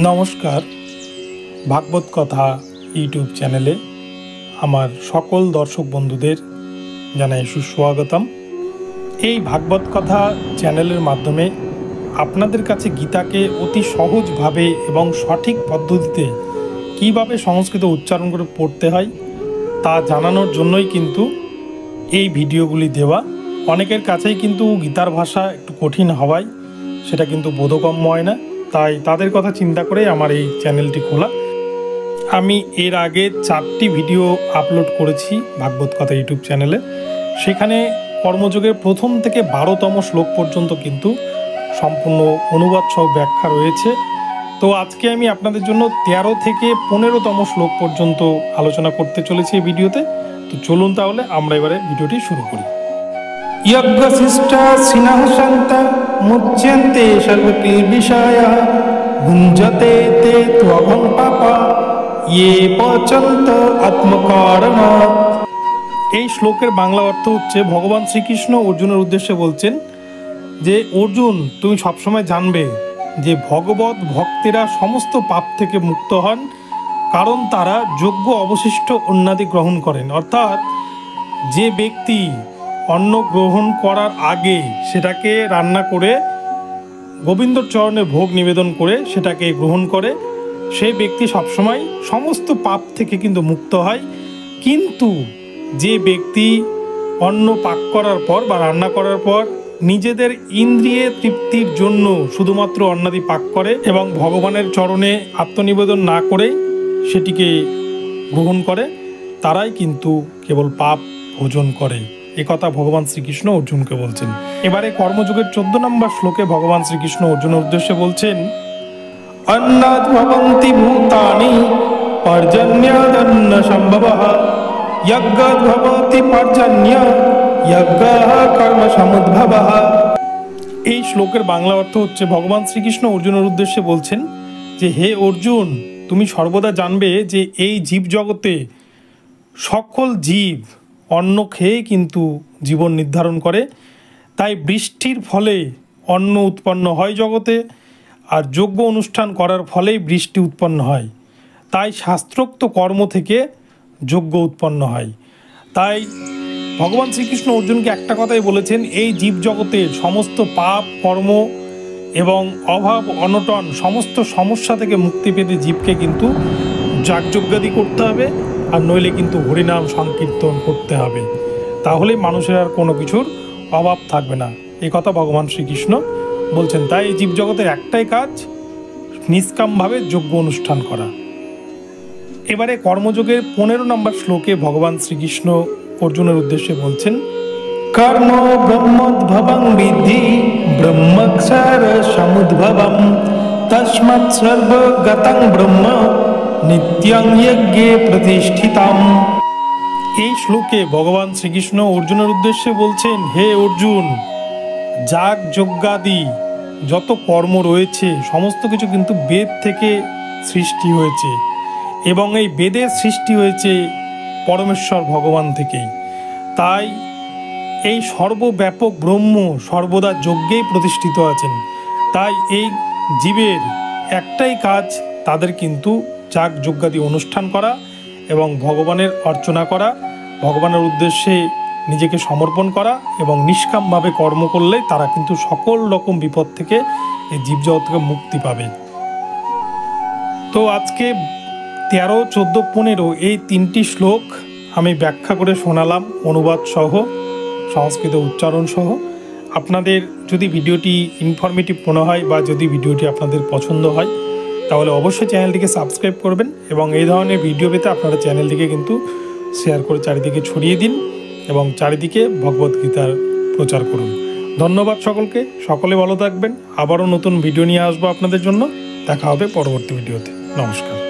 নমস্কার। ভাগবত কথা ইউটিউব চ্যানেলে আমার সকল দর্শক বন্ধুদের জানাই সুস্বাগতম। এই ভাগবত কথা চ্যানেলের মাধ্যমে আপনাদের কাছে গীতাকে অতি সহজভাবে এবং সঠিক পদ্ধতিতে কিভাবে সংস্কৃত উচ্চারণ করে পড়তে হয় তা জানানোর জন্যই কিন্তু এই ভিডিওগুলি দেওয়া। অনেকের কাছেই কিন্তু গীতার ভাষা একটু কঠিন হওয়ায় সেটা কিন্তু বোধগম্য হয় না, তাই তাদের কথা চিন্তা করে আমার এই চ্যানেলটি খোলা। আমি এর আগে 4টি ভিডিও আপলোড করেছি ভাগবত কথা ইউটিউব চ্যানেলে। সেখানে কর্মযোগের প্রথম থেকে 12তম শ্লোক পর্যন্ত কিন্তু সম্পূর্ণ অনুবাদ সহ ব্যাখ্যা রয়েছে। তো আজকে আমি আপনাদের জন্য 13 থেকে 15তম শ্লোক পর্যন্ত আলোচনা করতে চলেছি এই ভিডিওতে। তো চলুন তাহলে আমরা এবারে ভিডিওটি শুরু করি। যজ্ঞশিষ্টা সিনহসন্তা মুচ্যন্তে সর্বকিলবিষায়ঃ ভুঞ্জতে তে ত্বঘং পাপা ইয়ে পচন্ত আত্মকারণাৎ। এই শ্লোকের বাংলা অর্থ হচ্ছে, ভগবান শ্রীকৃষ্ণ অর্জুনের উদ্দেশ্যে বলছেন যে অর্জুন, তুমি সবসময় জানবে যে ভগবত ভক্তেরা সমস্ত পাপ থেকে মুক্ত হন, কারণ তারা যজ্ঞ অবশিষ্ট অন্নাদি গ্রহণ করেন। অর্থাৎ যে ব্যক্তি অন্ন গ্রহণ করার আগে সেটাকে রান্না করে গোবিন্দর চরণে ভোগ নিবেদন করে সেটাকে গ্রহণ করে, সেই ব্যক্তি সবসময় সমস্ত পাপ থেকে কিন্তু মুক্ত হয়। কিন্তু যে ব্যক্তি অন্ন পাক করার পর বা রান্না করার পর নিজেদের ইন্দ্রিয়ে তৃপ্তির জন্য শুধুমাত্র অন্নাদি পাক করে এবং ভগবানের চরণে আত্মনিবেদন না করে সেটিকে গ্রহণ করে, তারাই কিন্তু কেবল পাপ ভোজন করে। একথা ভগবান শ্রীকৃষ্ণ অর্জুনকে বলছেন। এবারে কর্মযোগের 14 নম্বর শ্লোকে ভগবান শ্রীকৃষ্ণ অর্জুনের উদ্দেশ্যে বলছেন, অন্নাৎ ভবন্তি ভূতানি পর্জন্যাদন্ন সম্ভবঃ যজ্ঞাৎ ভবতি পর্জন্য যজ্ঞঃ কর্ম সমুদ্ভবঃ। এই শ্লোকের বাংলা অর্থ হচ্ছে, ভগবান শ্রীকৃষ্ণ অর্জুনের উদ্দেশ্যে বলছেন যে হে অর্জুন, তুমি সর্বদা জানবে যে এই জীব জগতে সকল জীব অন্ন খেয়ে কিন্তু জীবন নির্ধারণ করে। তাই বৃষ্টির ফলে অন্ন উৎপন্ন হয় জগতে, আর যজ্ঞ অনুষ্ঠান করার ফলেই বৃষ্টি উৎপন্ন হয়। তাই শাস্ত্রোক্ত কর্ম থেকে যজ্ঞ উৎপন্ন হয়। তাই ভগবান শ্রীকৃষ্ণ অর্জুনকে একটা কথাই বলেছেন, এই জীব জগতের সমস্ত পাপ কর্ম এবং অভাব অনটন সমস্ত সমস্যা থেকে মুক্তি পেতে জীবকে কিন্তু যাগযজ্ঞাদি করতে হবে, আর নইলে কিন্তু হরিনাম সংকীর্তন করতে হবে। তাহলে মানুষের আর কোনো কিছুর অভাব থাকবে না, এই কথা ভগবান শ্রীকৃষ্ণ বলছেন। তাই এই জীবজগতের একটাই কাজ, নিষ্কামভাবে যজ্ঞ অনুষ্ঠান করা। এবারে কর্মযোগের 15 নম্বর শ্লোকে ভগবান শ্রীকৃষ্ণ অর্জুনের উদ্দেশ্যে বলছেন, কর্ম ব্রহ্মোদ্ভবং বিদ্ধি ব্রহ্মক্ষর সমুদ্ভবম তস্মাৎ সর্বগতং ব্রহ্ম নিত্যং যজ্ঞে প্রতিষ্ঠিতম। এই শ্লোকে ভগবান শ্রীকৃষ্ণ অর্জুনের উদ্দেশ্যে বলছেন, হে অর্জুন, যাগ যজ্ঞাদি যত কর্ম রয়েছে সমস্ত কিছু কিন্তু বেদ থেকে সৃষ্টি হয়েছে, এবং এই বেদের সৃষ্টি হয়েছে পরমেশ্বর ভগবান থেকেই। তাই এই সর্বব্যাপক ব্রহ্ম সর্বদা যজ্ঞেই প্রতিষ্ঠিত আছেন। তাই এই জীবের একটাই কাজ, তাদের কিন্তু যাগ যজ্ঞাদি অনুষ্ঠান করা এবং ভগবানের অর্চনা করা, ভগবানের উদ্দেশ্যে নিজেকে সমর্পণ করা এবং নিষ্কামভাবে কর্ম করলে তারা কিন্তু সকল রকম বিপদ থেকে এই জীবজগৎ থেকে মুক্তি পাবে। তো আজকে 13, 14, 15 এই 3টি শ্লোক আমি ব্যাখ্যা করে শোনালাম, অনুবাদ সহ সংস্কৃত উচ্চারণ সহ। আপনাদের যদি ভিডিওটি ইনফরমেটিভ মনে হয় বা যদি ভিডিওটি আপনাদের পছন্দ হয় তাহলে অবশ্যই চ্যানেলটিকে সাবস্ক্রাইব করবেন, এবং এই ধরনের ভিডিও পেতে আপনারা চ্যানেলটিকে কিন্তু শেয়ার করে চারিদিকে ছড়িয়ে দিন এবং চারিদিকে ভগবদ্গীতার প্রচার করুন। ধন্যবাদ সকলকে, সকলে ভালো থাকবেন। আবারও নতুন ভিডিও নিয়ে আসবো আপনাদের জন্য। দেখা হবে পরবর্তী ভিডিওতে। নমস্কার।